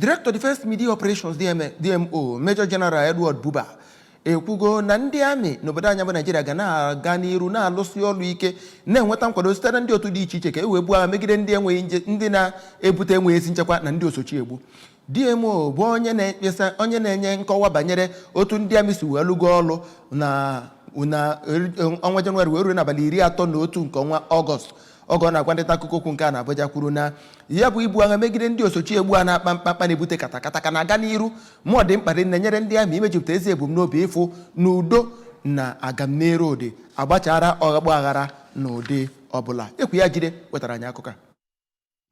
Director Defense Media Operations DMO Major General Edward Buba ekwugo na ndị amị n'obodo anyị bụ Nigeria ga na-aga n'iru na-alụsị ọlụ ike na-enweta nkwado site na ndị otu dị iche iche ka e wee buo agha megide ndị enweghị ndị na-ebute enweghị ezi nchekwa na ndị osochi egbu. DMO bụ onye na-enye nkọwa banyere otu ndị amị si wee lụgo ọlụ na ọnwa Jenụwarị wee ruo n'abalị 31 nke ọnwa Ọgọst. Ogo na-agwa ndị akụkọ okwu nke a na-Abuja kwuru na ya bụ ibu agha megide ndị osochi egbu a na-akpa mkpamkpa na-ebute katakata ka na-aga n'iru ma ọ dị mkpa dị na-enyere ndị amị imejupụta ezi ebumnobi ịfụ n'udo na agamniru ụdị agbachara ọghagbo aghara n'ụdị ọbụla. Ekwu ya jide wetara anyị akụkọ.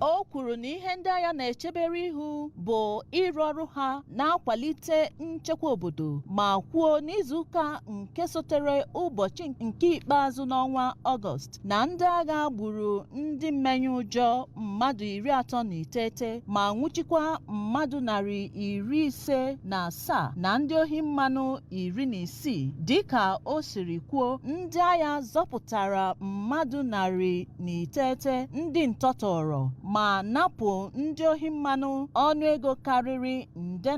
O kwuru na ihe ndị agha na-echebere ihu bụ ịrụ ọrụ ha na-akwalite nchekwa obodo ma kwuo n'izuụka nke sotere ụbọchị nke ikpeazụ n'ọnwa Ọgọst na ndị agha gburu ndị mmenye ụjọ mmadụ 39 ma nwụchikwa mmadụ 157 na ndị ohi mmanụ 16 dịka o siri kwuo. Ndị agha zọpụtara mmadụ 900 ndị ntọtọrọ ma napụ ndị ohi mmanụ ọnụego karịrị nde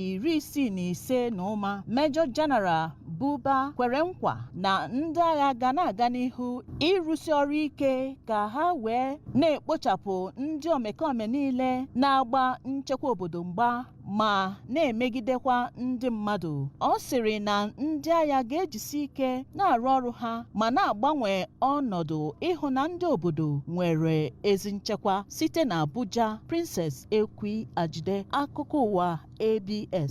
$765 na ụma. Major General Buba kwere nkwa na ndị agha ga na-aga n'ihu ịrụsi ọrụ ike ka ha wee na-ekpochapụ ndị omekome niile na-agba nchekwa obodo mgba ma na-emegidekwa ndị mmadụ. Ọ sịrị na ndị agha ga-ejisi ike na-arụ ọrụ ha ma na-agbanwe ọnọdụ ịhụ na ndị obodo nwere ezi nchekwa. Site na Abuja, Princess Ekwi Ajide, akụkọ ụwa ABS.